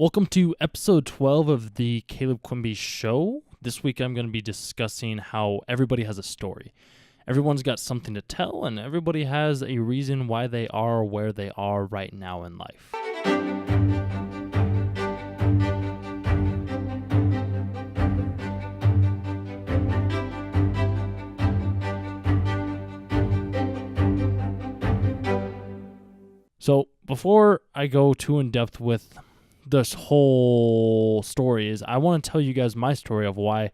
Welcome to episode 12 of the Caleb Quimby Show. This week I'm going to be discussing how everybody has a story. Everyone's got something to tell, and everybody has a reason why they are where they are right now in life. So before I go too in depth with this whole story, I want to tell you guys my story of why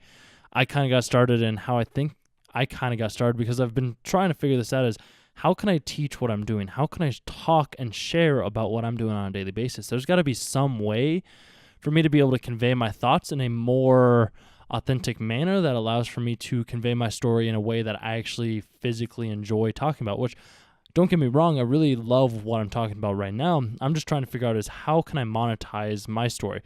I kind of got started and how I think I kind of got started, because I've been trying to figure this out is how can I teach what I'm doing? How can I talk and share about what I'm doing on a daily basis? There's got to be some way for me to be able to convey my thoughts in a more authentic manner that allows for me to convey my story in a way that I actually physically enjoy talking about, which, don't get me wrong, I really love what I'm talking about right now. I'm just trying to figure out is how can I monetize my story?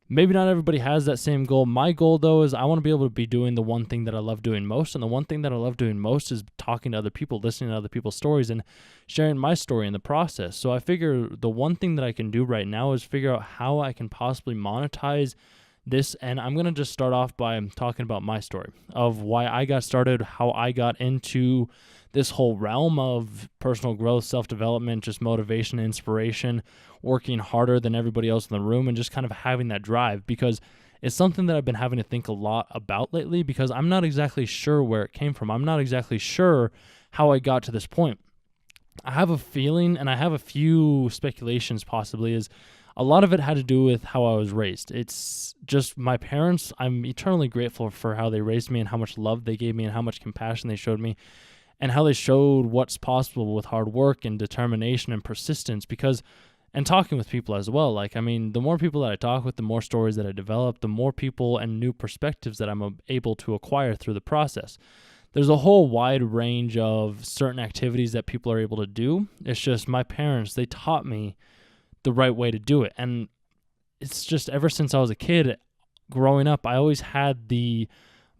Maybe not everybody has that same goal. My goal, though, is I want to be able to be doing the one thing that I love doing most. And the one thing that I love doing most is talking to other people, listening to other people's stories, and sharing my story in the process. So I figure the one thing that I can do right now is figure out how I can possibly monetize this. And I'm going to just start off by talking about my story of why I got started, how I got into this whole realm of personal growth, self-development, just motivation, inspiration, working harder than everybody else in the room, and just kind of having that drive, because it's something that I've been having to think a lot about lately, because I'm not exactly sure where it came from. I'm not exactly sure how I got to this point. I have a feeling, and I have a few speculations possibly, is a lot of it had to do with how I was raised. It's just my parents. I'm eternally grateful for how they raised me and how much love they gave me and how much compassion they showed me, and how they showed what's possible with hard work and determination and persistence, and talking with people as well. The more people that I talk with, the more stories that I develop, the more people and new perspectives that I'm able to acquire through the process. There's a whole wide range of certain activities that people are able to do. It's just my parents, they taught me the right way to do it. And it's just ever since I was a kid growing up, I always had the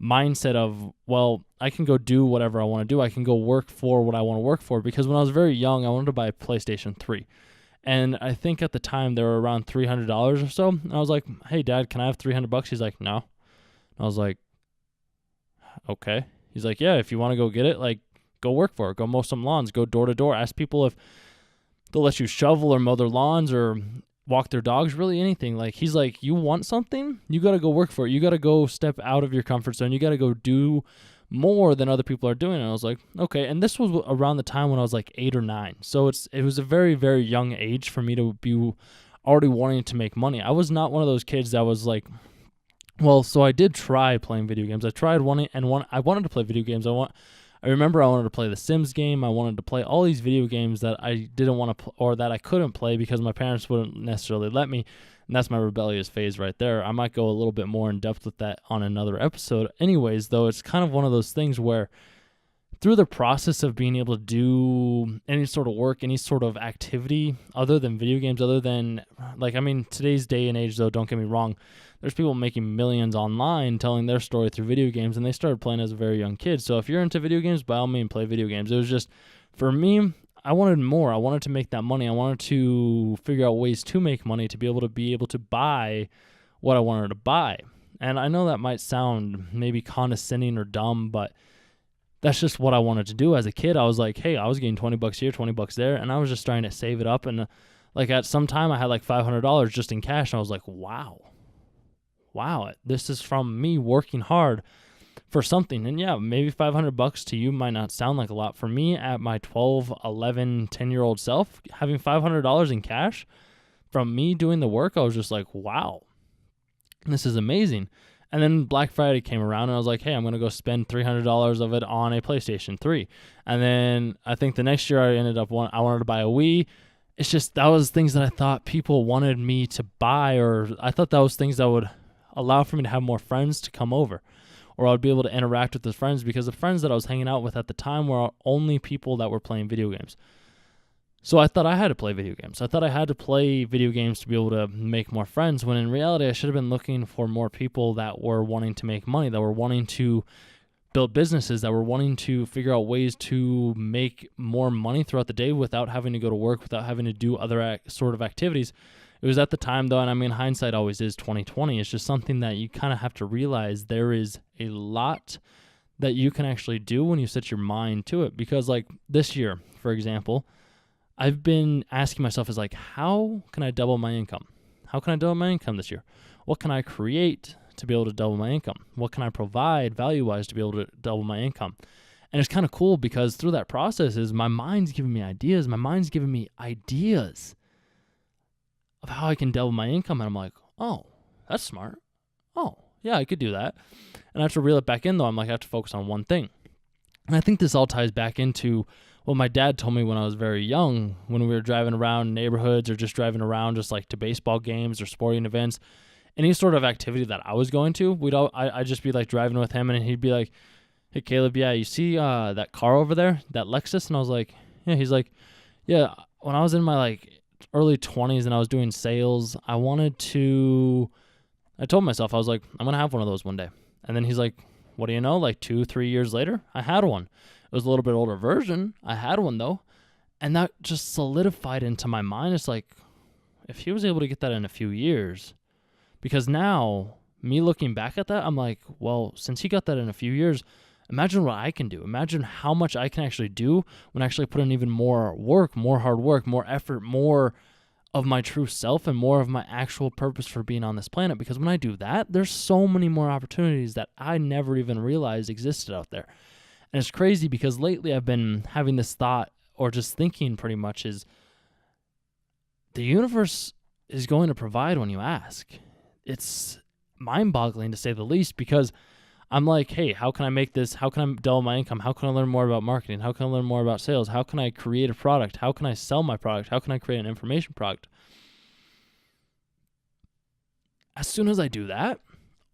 mindset of, well, I can go do whatever I want to do. I can go work for what I want to work for, because when I was very young, I wanted to buy a PlayStation 3. And I think at the time they were around $300 or so. And I was like, hey, Dad, can I have $300? He's like, no. I was like, okay. He's like, yeah, if you want to go get it, go work for it. Go mow some lawns. Go door to door. Ask people if they'll let you shovel or mow their lawns or walk their dogs, really anything. He's like, you want something? You got to go work for it. You got to go step out of your comfort zone. You got to go do more than other people are doing. And I was like, okay. And this was around the time when I was 8 or 9. So it was a very, very young age for me to be already wanting to make money. I was not one of those kids that was so I did try playing video games. I tried I wanted to play video games. I remember I wanted to play the Sims game. I wanted to play all these video games that I didn't want to or that I couldn't play because my parents wouldn't necessarily let me. And that's my rebellious phase right there. I might go a little bit more in depth with that on another episode. Anyways, though, it's kind of one of those things where through the process of being able to do any sort of work, any sort of activity other than video games, today's day and age, though, don't get me wrong, there's people making millions online telling their story through video games, and they started playing as a very young kid. So if you're into video games, by all means, play video games. It was just, for me, I wanted more. I wanted to make that money. I wanted to figure out ways to make money to be able to buy what I wanted to buy. And I know that might sound maybe condescending or dumb, but that's just what I wanted to do as a kid. I was like, hey, I was getting $20 here, $20 there, and I was just trying to save it up. And at some time I had $500 just in cash, and I was like, wow, this is from me working hard for something. And yeah, maybe $500 to you might not sound like a lot. For me, at my 12, 11, 10-year-old self, having $500 in cash from me doing the work, I was just like, wow, this is amazing. And then Black Friday came around, and I was like, hey, I'm going to go spend $300 of it on a PlayStation 3. And then I think the next year I wanted to buy a Wii. It's just, that was things that I thought people wanted me to buy, or I thought that was things that would allow for me to have more friends to come over, or I would be able to interact with the friends, because the friends that I was hanging out with at the time were only people that were playing video games. So I thought I had to play video games. I thought I had to play video games to be able to make more friends, when in reality I should have been looking for more people that were wanting to make money, that were wanting to build businesses, that were wanting to figure out ways to make more money throughout the day without having to go to work, without having to do other sort of activities. It was at the time though, and I mean, hindsight always is 2020. It's just something that you kind of have to realize there is a lot that you can actually do when you set your mind to it. Because like this year, for example, I've been asking myself is like, how can I double my income? How can I double my income this year? What can I create to be able to double my income? What can I provide value-wise to be able to double my income? And it's kind of cool because through that process is my mind's giving me ideas. My mind's giving me ideas of how I can double my income. And I'm like, oh, that's smart. Oh, yeah, I could do that. And I have to reel it back in, though. I'm like, I have to focus on one thing. And I think this all ties back into what my dad told me when I was very young, when we were driving around neighborhoods or just driving around just like to baseball games or sporting events, any sort of activity that I was going to, I'd just be like driving with him and he'd be like, hey, Caleb, yeah, you see that car over there, that Lexus? And I was like, yeah. He's like, yeah, when I was in my like early 20s and I was doing sales, I told myself, I was like, I'm going to have one of those one day. And then he's like, what do you know? Like 2-3 years later, I had one. It was a little bit older version. I had one though. And that just solidified into my mind. It's like, if he was able to get that in a few years, because now me looking back at that, I'm like, well, since he got that in a few years, imagine what I can do. Imagine how much I can actually do when I actually put in even more work, more hard work, more effort, more of my true self and more of my actual purpose for being on this planet. Because when I do that, there's so many more opportunities that I never even realized existed out there. And it's crazy because lately I've been having this thought or just thinking pretty much is the universe is going to provide when you ask. It's mind-boggling to say the least because I'm like, hey, how can I make this? How can I double my income? How can I learn more about marketing? How can I learn more about sales? How can I create a product? How can I sell my product? How can I create an information product? As soon as I do that,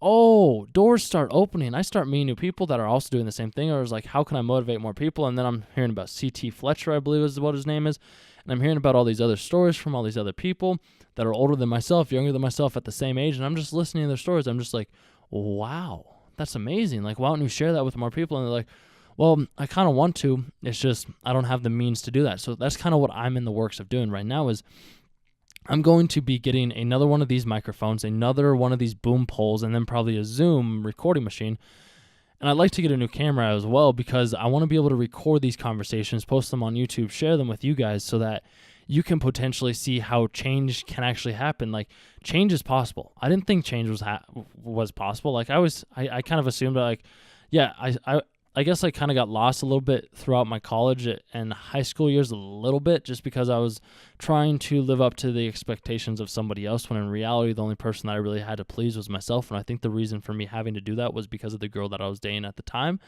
doors start opening. I start meeting new people that are also doing the same thing. Or I was like, how can I motivate more people? And then I'm hearing about CT Fletcher, I believe is what his name is. And I'm hearing about all these other stories from all these other people that are older than myself, younger than myself, at the same age. And I'm just listening to their stories. I'm just like, wow. That's amazing. Like, why don't you share that with more people? And they're like, well, I kind of want to. It's just I don't have the means to do that. So that's kind of what I'm in the works of doing right now is I'm going to be getting another one of these microphones, another one of these boom poles, and then probably a Zoom recording machine. And I'd like to get a new camera as well because I want to be able to record these conversations, post them on YouTube, share them with you guys so that you can potentially see how change can actually happen. Like, change is possible. I didn't think change was possible. Like, I kind of assumed that, like, yeah, I guess I kind of got lost a little bit throughout my college and high school years a little bit just because I was trying to live up to the expectations of somebody else when in reality the only person that I really had to please was myself. And I think the reason for me having to do that was because of the girl that I was dating at the time.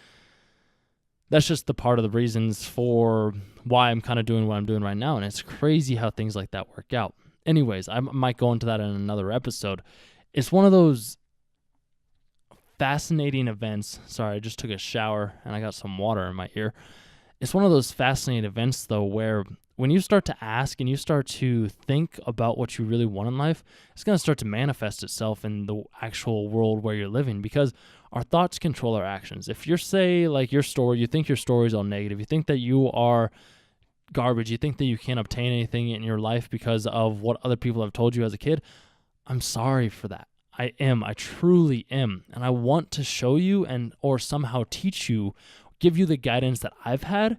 That's just the part of the reasons for why I'm kind of doing what I'm doing right now. And it's crazy how things like that work out. Anyways, I might go into that in another episode. It's one of those fascinating events. Sorry, I just took a shower and I got some water in my ear. It's one of those fascinating events, though, where when you start to ask and you start to think about what you really want in life, it's going to start to manifest itself in the actual world where you're living because our thoughts control our actions. If you're, say, like your story, you think your story is all negative, you think that you are garbage, you think that you can't obtain anything in your life because of what other people have told you as a kid, I'm sorry for that. I truly am. And I want to show you or somehow teach you, give you the guidance that I've had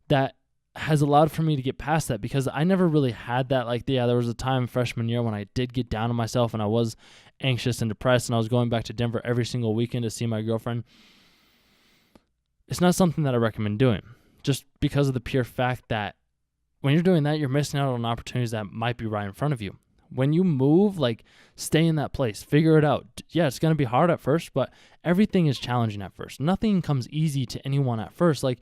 that has allowed for me to get past that because I never really had that. Like, yeah, there was a time freshman year when I did get down on myself and I was anxious and depressed and I was going back to Denver every single weekend to see my girlfriend. It's not something that I recommend doing just because of the pure fact that when you're doing that, you're missing out on opportunities that might be right in front of you. When you move, like, stay in that place, figure it out. Yeah, it's going to be hard at first, but everything is challenging at first. Nothing comes easy to anyone at first. Like,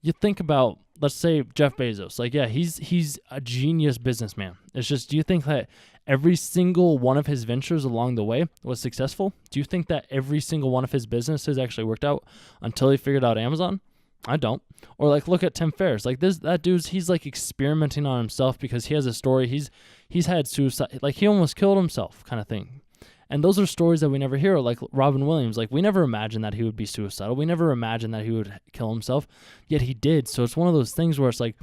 you think about, let's say, Jeff Bezos. Like, yeah, he's a genius businessman. It's just, do you think that every single one of his ventures along the way was successful? Do you think that every single one of his businesses actually worked out until he figured out Amazon? I don't. Or like, look at Tim Ferriss. Like that dude's, he's like experimenting on himself because he has a story. He's had suicide, like he almost killed himself kind of thing. And those are stories that we never hear. Like Robin Williams, like we never imagined that he would be suicidal. We never imagined that he would kill himself, yet he did. So it's one of those things where it's like,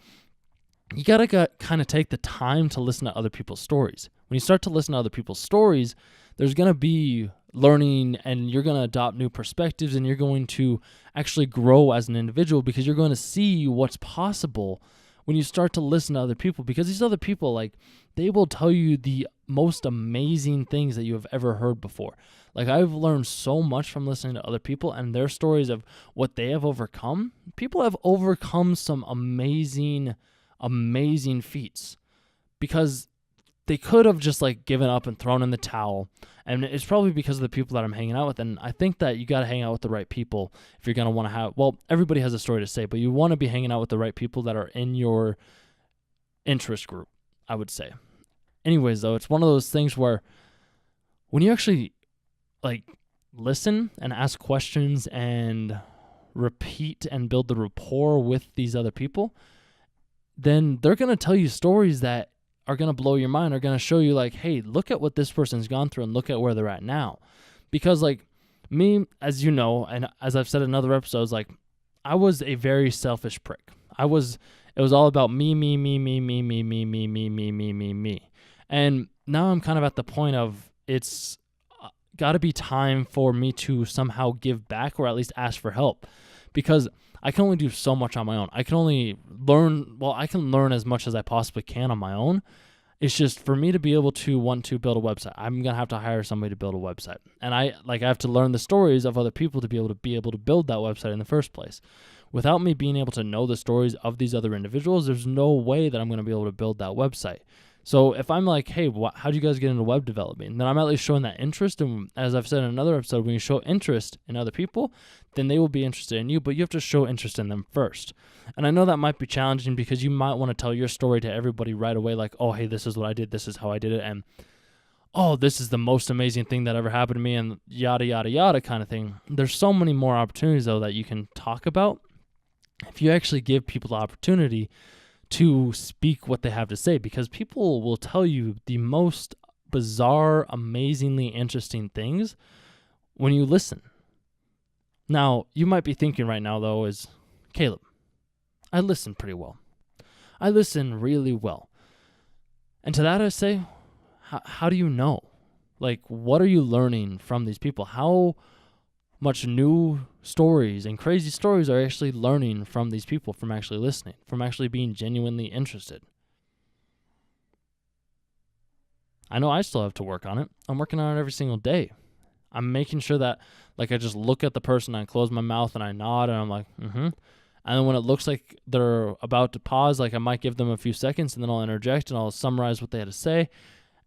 you gotta kind of take the time to listen to other people's stories. When you start to listen to other people's stories, there's going to be learning, and you're going to adopt new perspectives, and you're going to actually grow as an individual, because you're going to see what's possible when you start to listen to other people. Because these other people, like, they will tell you the most amazing things that you have ever heard before. Like, I've learned so much from listening to other people and their stories of what they have overcome. People have overcome some amazing, amazing feats, because they could have just like given up and thrown in the towel. And it's probably because of the people that I'm hanging out with. And I think that you got to hang out with the right people if you're going to want to have, well, everybody has a story to say, but you want to be hanging out with the right people that are in your interest group, I would say. Anyways, though, it's one of those things where when you actually like listen and ask questions and repeat and build the rapport with these other people, then they're going to tell you stories that are going to blow your mind, are going to show you like, hey, look at what this person's gone through and look at where they're at now. Because like me, as you know, and as I've said in other episodes, like I was a very selfish prick. It was all about me. And now I'm kind of at the point of it's got to be time for me to somehow give back, or at least ask for help, because I can only do so much on my own. I can only learn, well, I can learn as much as I possibly can on my own. It's just for me to be able to want to build a website, I'm going to have to hire somebody to build a website. And I have to learn the stories of other people to be able to build that website in the first place. Without me being able to know the stories of these other individuals, there's no way that I'm going to be able to build that website. So if I'm like, hey, how'd you guys get into web development? Then I'm at least showing that interest. And as I've said in another episode, when you show interest in other people, then they will be interested in you, but you have to show interest in them first. And I know that might be challenging, because you might want to tell your story to everybody right away, like, oh, hey, this is what I did, this is how I did it, and oh, this is the most amazing thing that ever happened to me, and yada, yada, yada kind of thing. There's so many more opportunities, though, that you can talk about if you actually give people the opportunity to speak what they have to say, because people will tell you the most bizarre, amazingly interesting things when you listen. Now, you might be thinking right now, though, is, Caleb, I listen pretty well. I listen really well. And to that I say, how do you know? Like, what are you learning from these people? How much new stories and crazy stories are actually learning from these people, from actually listening, from actually being genuinely interested? I know I still have to work on it. I'm working on it every single day. I'm making sure that, like, I just look at the person, I close my mouth and I nod, and I'm like, mm-hmm. And then when it looks like they're about to pause, like, I might give them a few seconds, and then I'll interject and I'll summarize what they had to say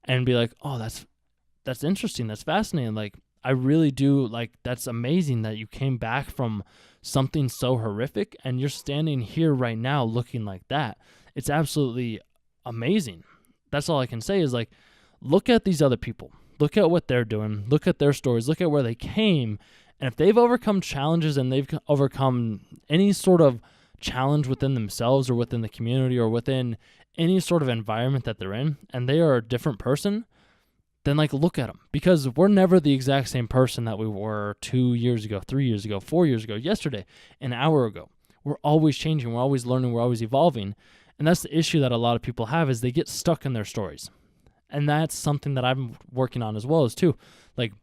and be like, oh, that's interesting, that's fascinating. Like, I really do, like, that's amazing that you came back from something so horrific and you're standing here right now looking like that. It's absolutely amazing. That's all I can say is, like, look at these other people. Look at what they're doing. Look at their stories. Look at where they came. And if they've overcome challenges and they've overcome any sort of challenge within themselves or within the community or within any sort of environment that they're in, and they are a different person, then, like, look at them. Because we're never the exact same person that we were 2 years ago, 3 years ago, 4 years ago, yesterday, an hour ago. We're always changing. We're always learning. We're always evolving. And that's the issue that a lot of people have, is they get stuck in their stories. And that's something that I'm working on as well as too. Like,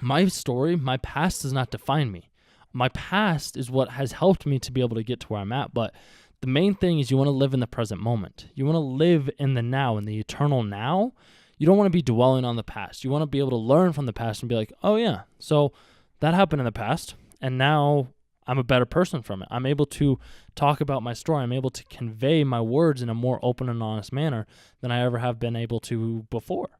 my story, my past does not define me. My past is what has helped me to be able to get to where I'm at. But the main thing is you want to live in the present moment. You want to live in the now, in the eternal now. You don't want to be dwelling on the past. You want to be able to learn from the past and be like, oh yeah, so that happened in the past, and now I'm a better person from it. I'm able to talk about my story. I'm able to convey my words in a more open and honest manner than I ever have been able to before.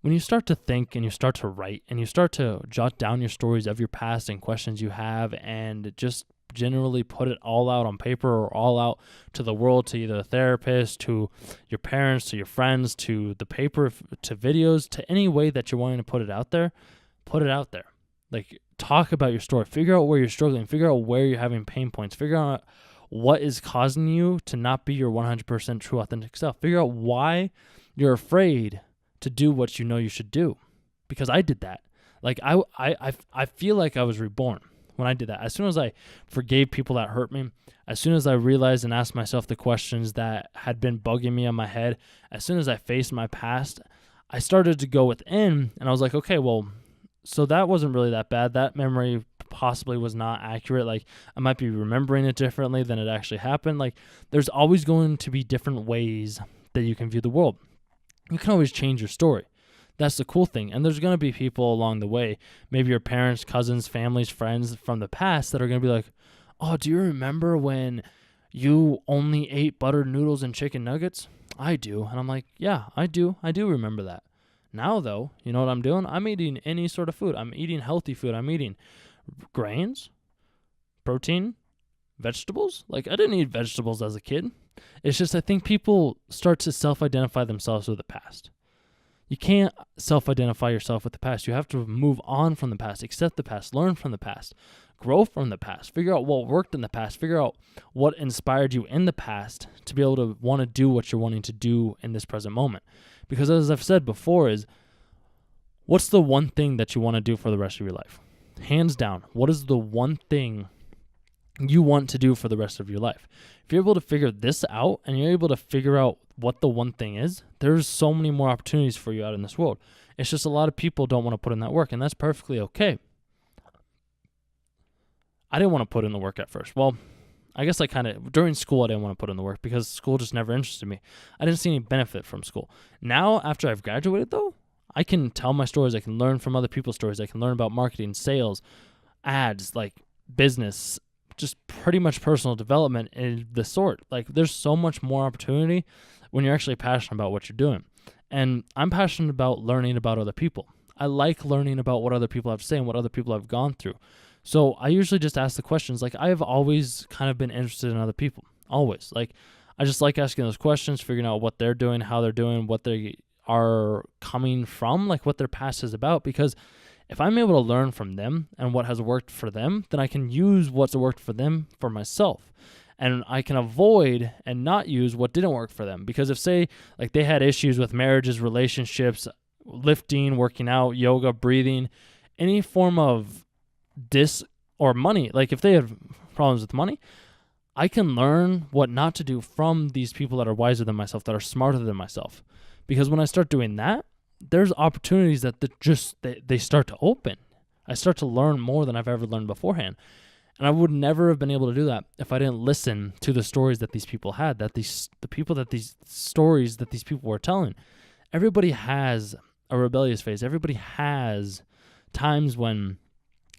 When you start to think and you start to write and you start to jot down your stories of your past and questions you have, and just generally put it all out on paper or all out to the world, to either a therapist, to your parents, to your friends, to the paper, to videos, to any way that you're wanting to put it out there, put it out there. Like, talk about your story. Figure out where you're struggling. Figure out where you're having pain points. Figure out what is causing you to not be your 100% true, authentic self. Figure out why you're afraid to do what you know you should do. Because I did that. Like, I feel like I was reborn. when I did that. As soon as I forgave people that hurt me, as soon as I realized and asked myself the questions that had been bugging me on my head, as soon as I faced my past, I started to go within, and I was like, okay, well, so that wasn't really that bad. That memory possibly was not accurate. Like, I might be remembering it differently than it actually happened. Like, there's always going to be different ways that you can view the world. You can always change your story. That's the cool thing. And there's going to be people along the way, maybe your parents, cousins, families, friends from the past that are going to be like, oh, do you remember when you only ate buttered noodles and chicken nuggets? I do. And I'm like, yeah, I do. I do remember that. Now, though, you know what I'm doing? I'm eating any sort of food. I'm eating healthy food. I'm eating grains, protein, vegetables. Like, I didn't eat vegetables as a kid. It's just I think people start to self-identify themselves with the past. You can't self-identify yourself with the past. You have to move on from the past, accept the past, learn from the past, grow from the past, figure out what worked in the past, figure out what inspired you in the past to be able to want to do what you're wanting to do in this present moment. Because as I've said before is, what's the one thing that you want to do for the rest of your life? Hands down, what is the one thing you want to do for the rest of your life? If you're able to figure this out and you're able to figure out what the one thing is, there's so many more opportunities for you out in this world. It's just a lot of people don't want to put in that work, and that's perfectly okay. I didn't want to put in the work at first. Well, I guess during school, I didn't want to put in the work because school just never interested me. I didn't see any benefit from school. Now, after I've graduated, though, I can tell my stories. I can learn from other people's stories. I can learn about marketing, sales, ads, like business, just pretty much personal development and the sort. Like, there's so much more opportunity when you're actually passionate about what you're doing. And I'm passionate about learning about other people. I like learning about what other people have to say and what other people have gone through. So I usually just ask the questions. Like, I have always kind of been interested in other people. Always. Like, I just like asking those questions, figuring out what they're doing, how they're doing, what they are coming from, like what their past is about. Because if I'm able to learn from them and what has worked for them, then I can use what's worked for them for myself. And I can avoid and not use what didn't work for them. Because if, say, like they had issues with marriages, relationships, lifting, working out, yoga, breathing, any form of or money, like if they have problems with money, I can learn what not to do from these people that are wiser than myself, that are smarter than myself. Because when I start doing that, there's opportunities that they start to open. I start to learn more than I've ever learned beforehand. And I would never have been able to do that if I didn't listen to the stories that these people had, these stories that these people were telling. Everybody has a rebellious phase. Everybody has times when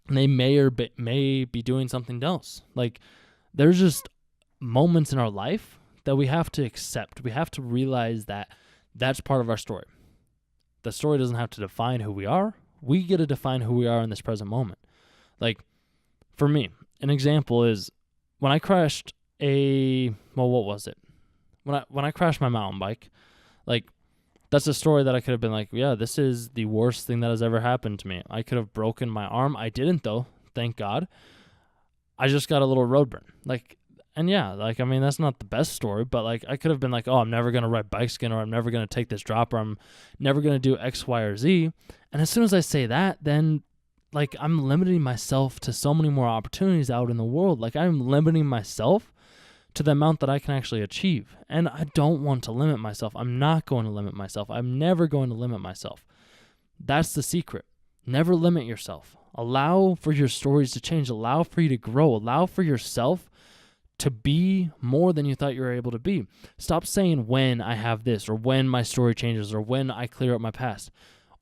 they may be doing something else. Like, there's just moments in our life that we have to accept. We have to realize that that's part of our story. The story doesn't have to define who we are. We get to define who we are in this present moment. Like, for me, an example is when I crashed what was it? When I crashed my mountain bike, like, that's a story that I could have been like, yeah, this is the worst thing that has ever happened to me. I could have broken my arm. I didn't, though. Thank God. I just got a little road burn. Like, and yeah, like, I mean, that's not the best story, but like, I could have been like, oh, I'm never going to ride bikes again, or I'm never going to take this drop, or I'm never going to do X, Y, or Z. And as soon as I say that, then like, I'm limiting myself to so many more opportunities out in the world. Like, I'm limiting myself to the amount that I can actually achieve. And I don't want to limit myself. I'm not going to limit myself. I'm never going to limit myself. That's the secret. Never limit yourself. Allow for your stories to change. Allow for you to grow. Allow for yourself to be more than you thought you were able to be. Stop saying when I have this, or when my story changes, or when I clear up my past,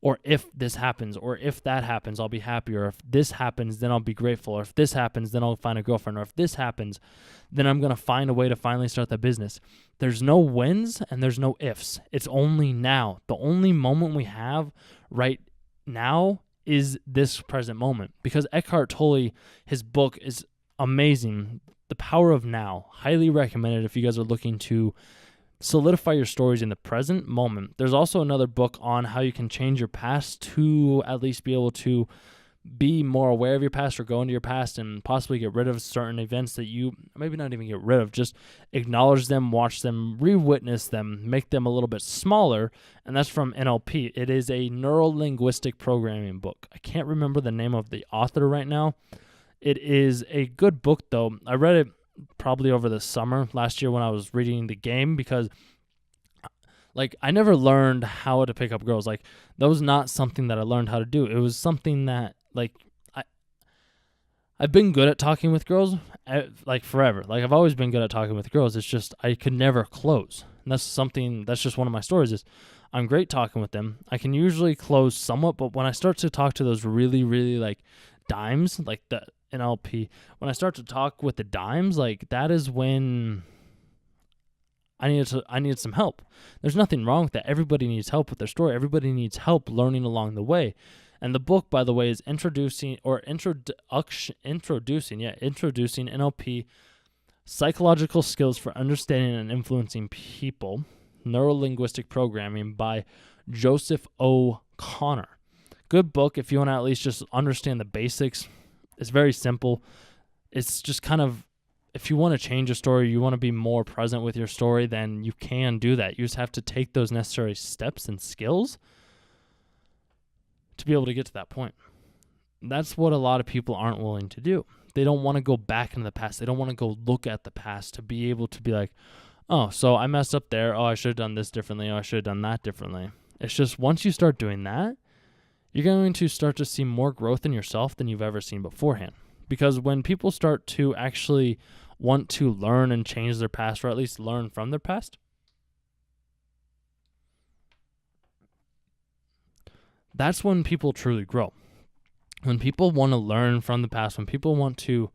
or if this happens, or if that happens, I'll be happy, or if this happens, then I'll be grateful, or if this happens, then I'll find a girlfriend, or if this happens, then I'm going to find a way to finally start that business. There's no whens and there's no ifs. It's only now. The only moment we have right now is this present moment. Because Eckhart Tolle, his book is amazing. The Power of Now. Highly recommended if you guys are looking to solidify your stories in the present moment. There's also another book on how you can change your past to at least be able to be more aware of your past, or go into your past and possibly get rid of certain events that you maybe not even get rid of, just acknowledge them, watch them, re-witness them, make them a little bit smaller. And that's from NLP. It is a neuro-linguistic programming book. I can't remember the name of the author right now. It is a good book, though. I read it probably over the summer last year when I was reading The Game, because like I never learned how to pick up girls. Like that was not something that I learned how to do. It was something that like I've been good at talking with girls like forever. Like I've always been good at talking with girls. It's just I could never close. And that's just one of my stories is I'm great talking with them. I can usually close somewhat, but when I start to talk to those really, really like dimes, like the NLP, when I start to talk with the dimes, like that is when I needed some help. There's nothing wrong with that. Everybody needs help with their story. Everybody needs help learning along the way. And the book, by the way, is introducing NLP, Psychological Skills for Understanding and Influencing People, Neurolinguistic Programming by Joseph O'Connor. Good book if you want to at least just understand the basics. It's very simple. It's just kind of, if you want to change a story, you want to be more present with your story, then you can do that. You just have to take those necessary steps and skills to be able to get to that point. That's what a lot of people aren't willing to do. They don't want to go back into the past. They don't want to go look at the past to be able to be like, oh, so I messed up there. Oh, I should have done this differently. Oh, I should have done that differently. It's just once you start doing that, you're going to start to see more growth in yourself than you've ever seen beforehand. Because when people start to actually want to learn and change their past, or at least learn from their past, that's when people truly grow. When people want to learn from the past, when people want to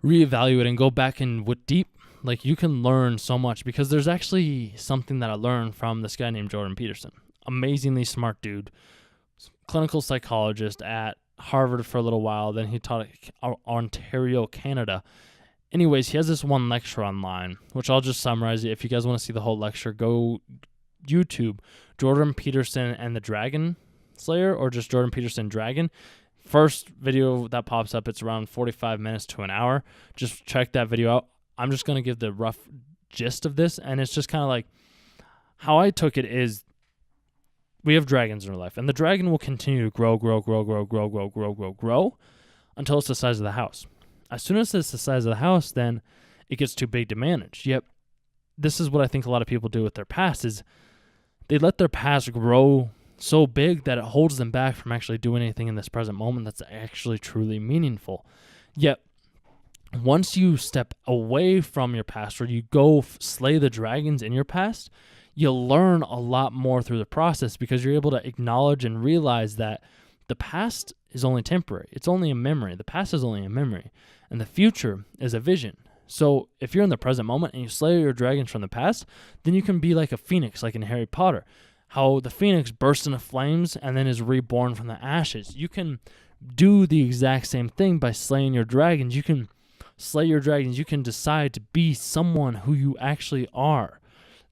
reevaluate and go back and with deep, like you can learn so much, because there's actually something that I learned from this guy named Jordan Peterson. Amazingly smart dude, clinical psychologist at Harvard for a little while. Then he taught at Ontario, Canada. Anyways, he has this one lecture online, which I'll just summarize it. If you guys want to see the whole lecture, go YouTube, Jordan Peterson and the Dragon Slayer, or just Jordan Peterson Dragon. First video that pops up, it's around 45 minutes to an hour. Just check that video out. I'm just going to give the rough gist of this, and it's just kind of like how I took it is we have dragons in our life, and the dragon will continue to grow until it's the size of the house. As soon as it's the size of the house, then it gets too big to manage. Yep, this is what I think a lot of people do with their past is they let their past grow so big that it holds them back from actually doing anything in this present moment that's actually truly meaningful. Yet, once you step away from your past, or you go slay the dragons in your past, you'll learn a lot more through the process, because you're able to acknowledge and realize that the past is only temporary. It's only a memory. The past is only a memory, and the future is a vision. So if you're in the present moment and you slay your dragons from the past, then you can be like a phoenix, like in Harry Potter, how the phoenix bursts into flames and then is reborn from the ashes. You can do the exact same thing by slaying your dragons. You can slay your dragons. You can decide to be someone who you actually are.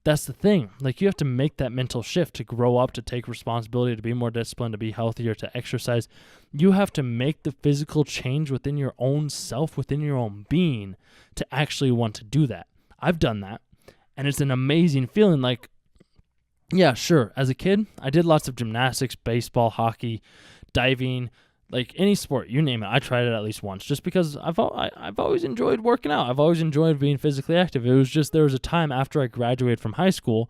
That's the thing. Like, you have to make that mental shift to grow up, to take responsibility, to be more disciplined, to be healthier, to exercise. You have to make the physical change within your own self, within your own being, to actually want to do that. I've done that, and it's an amazing feeling. Like, yeah, sure, as a kid, I did lots of gymnastics, baseball, hockey, diving, like any sport, you name it. I tried it at least once, just because I've always enjoyed working out. I've always enjoyed being physically active. It was just there was a time after I graduated from high school,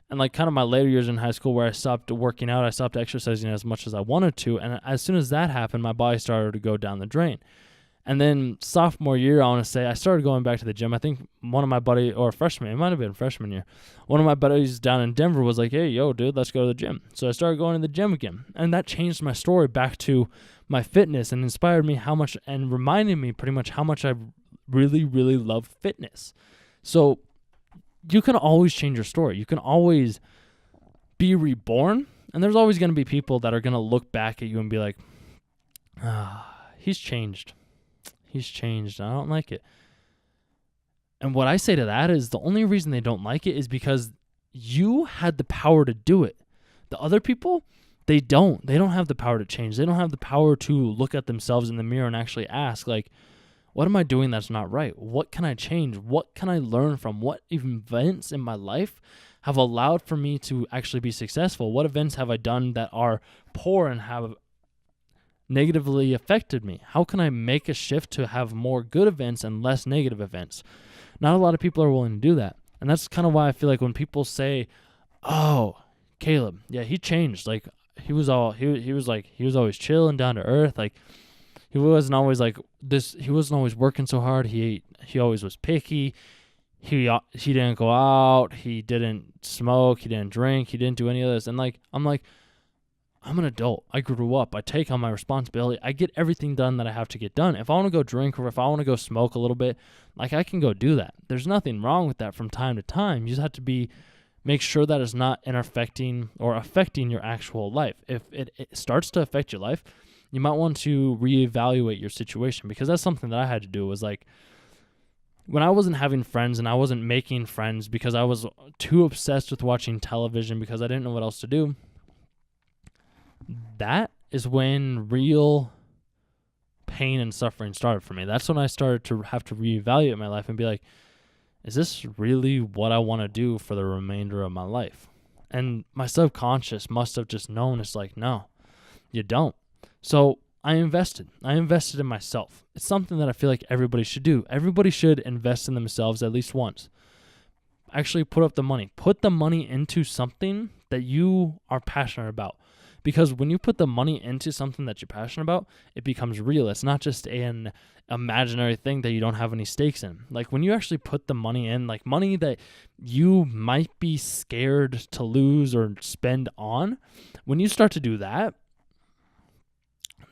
and like kind of my later years in high school, where I stopped working out, I stopped exercising as much as I wanted to, and as soon as that happened, my body started to go down the drain. And then sophomore year, I want to say, I started going back to the gym. I think one of my buddies, or freshman, it might have been freshman year, one of my buddies down in Denver was like, hey, yo, dude, let's go to the gym. So I started going to the gym again. And that changed my story back to my fitness, and inspired me how much, and reminded me pretty much how much I really, really love fitness. So you can always change your story. You can always be reborn. And there's always going to be people that are going to look back at you and be like, he's changed. He's changed. I don't like it. And what I say to that is the only reason they don't like it is because you had the power to do it. The other people, they don't. They don't have the power to change. They don't have the power to look at themselves in the mirror and actually ask, like, what am I doing that's not right? What can I change? What can I learn from? What events in my life have allowed for me to actually be successful? What events have I done that are poor and have negatively affected me? How can I make a shift to have more good events and less negative events? Not a lot of people are willing to do that. And that's kind of why I feel like when people say, oh, Caleb, yeah, he changed. Like he was always chill and down to earth. Like he wasn't always like this. He wasn't always working so hard. He always was picky. He didn't go out. He didn't smoke. He didn't drink. He didn't do any of this. And I'm an adult. I grew up. I take on my responsibility. I get everything done that I have to get done. If I want to go drink or if I want to go smoke a little bit, like I can go do that. There's nothing wrong with that from time to time. You just have to make sure that it's not affecting your actual life. If it starts to affect your life, you might want to reevaluate your situation, because that's something that I had to do. Was like when I wasn't having friends and I wasn't making friends because I was too obsessed with watching television because I didn't know what else to do. That is when real pain and suffering started for me. That's when I started to have to reevaluate my life and be like, is this really what I want to do for the remainder of my life? And my subconscious must have just known. It's like, no, you don't. So I invested in myself. It's something that I feel like everybody should do. Everybody should invest in themselves at least once. Actually put up the money. Put the money into something that you are passionate about. Because when you put the money into something that you're passionate about, it becomes real. It's not just an imaginary thing that you don't have any stakes in. Like when you actually put the money in, like money that you might be scared to lose or spend on, when you start to do that,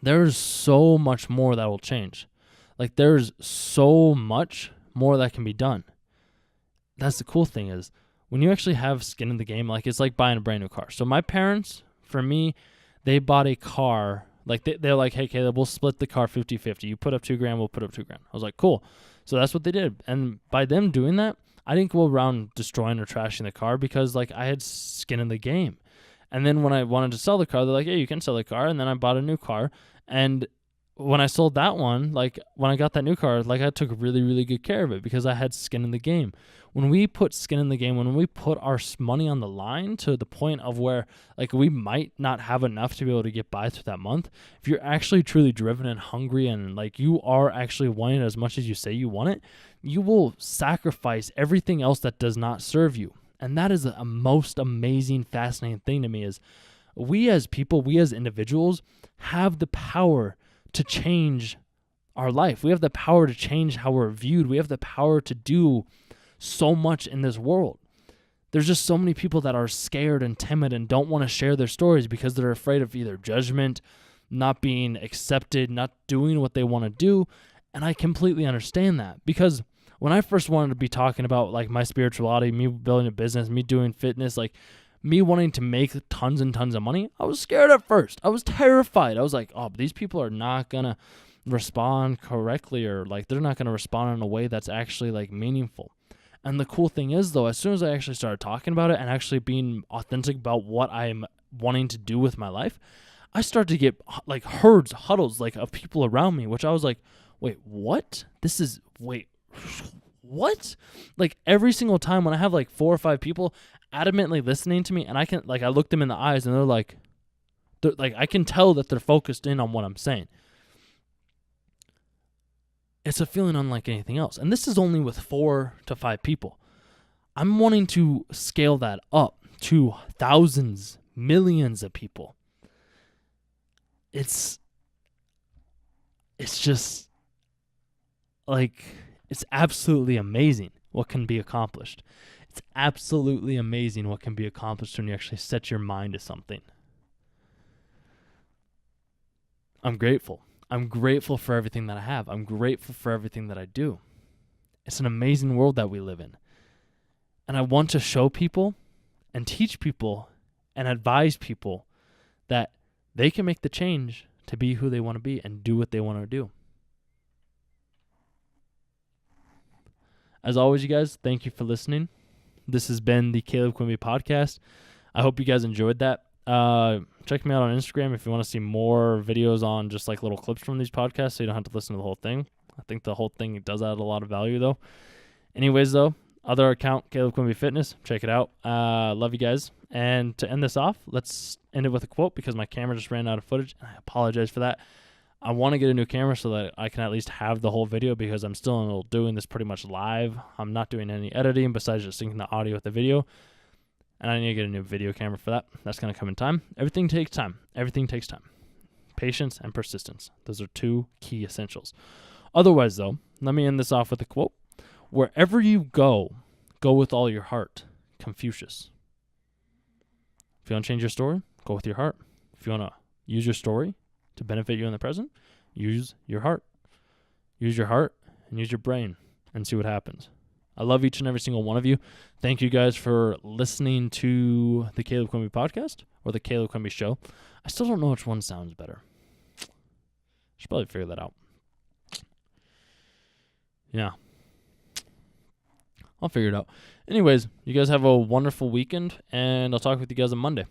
there's so much more that will change. Like there's so much more that can be done. That's the cool thing is when you actually have skin in the game, like it's like buying a brand new car. So my parents, for me, they bought a car. Like they're like, hey, Caleb, we'll split the car 50-50. You put up $2,000, we'll put up $2,000. I was like, cool. So that's what they did. And by them doing that, I didn't go around destroying or trashing the car because like I had skin in the game. And then when I wanted to sell the car, they're like, hey, you can sell the car. And then I bought a new car. And when I sold that one, like when I got that new car, like I took really, really good care of it because I had skin in the game. When we put skin in the game, when we put our money on the line to the point of where like we might not have enough to be able to get by through that month, if you're actually truly driven and hungry and like you are actually wanting it as much as you say you want it, you will sacrifice everything else that does not serve you. And that is a most amazing, fascinating thing to me is we as people, we as individuals have the power to change our life. We have the power to change how we're viewed. We have the power to do so much in this world. There's just so many people that are scared and timid and don't want to share their stories because they're afraid of either judgment, not being accepted, not doing what they want to do. And I completely understand that because when I first wanted to be talking about like my spirituality, me building a business, me doing fitness, like me wanting to make tons and tons of money, I was scared at first. I was terrified. I was like, oh, but these people are not going to respond correctly or like they're not going to respond in a way that's actually like meaningful. And the cool thing is though, as soon as I actually started talking about it and actually being authentic about what I'm wanting to do with my life, I started to get like huddles like of people around me, which I was like, wait, what? What? Like every single time when I have like 4 or 5 people adamantly listening to me and I look them in the eyes and they're like, I can tell that they're focused in on what I'm saying. It's a feeling unlike anything else. And this is only with 4 to 5 people. I'm wanting to scale that up to thousands, millions of people. It's just like, it's absolutely amazing what can be accomplished. It's absolutely amazing what can be accomplished when you actually set your mind to something. I'm grateful. I'm grateful for everything that I have. I'm grateful for everything that I do. It's an amazing world that we live in. And I want to show people and teach people and advise people that they can make the change to be who they want to be and do what they want to do. As always, you guys, thank you for listening. This has been the Caleb Quimby podcast. I hope you guys enjoyed that. Check me out on Instagram if you want to see more videos on just like little clips from these podcasts so you don't have to listen to the whole thing. I think the whole thing does add a lot of value though. Anyways though, other account, Caleb Quimby Fitness. Check it out. Love you guys. And to end this off, let's end it with a quote because my camera just ran out of footage, and I apologize for that. I want to get a new camera so that I can at least have the whole video because I'm still doing this pretty much live. I'm not doing any editing besides just syncing the audio with the video. And I need to get a new video camera for that. That's going to come in time. Everything takes time. Everything takes time. Patience and persistence. Those are 2 key essentials. Otherwise, though, let me end this off with a quote. Wherever you go with all your heart. Confucius. If you want to change your story, go with your heart. If you want to use your story to benefit you in the present, use your heart. Use your heart and use your brain and see what happens. I love each and every single one of you. Thank you guys for listening to the Caleb Quimby podcast or the Caleb Quimby show. I still don't know which one sounds better. Should probably figure that out. Yeah. I'll figure it out. Anyways, you guys have a wonderful weekend, and I'll talk with you guys on Monday.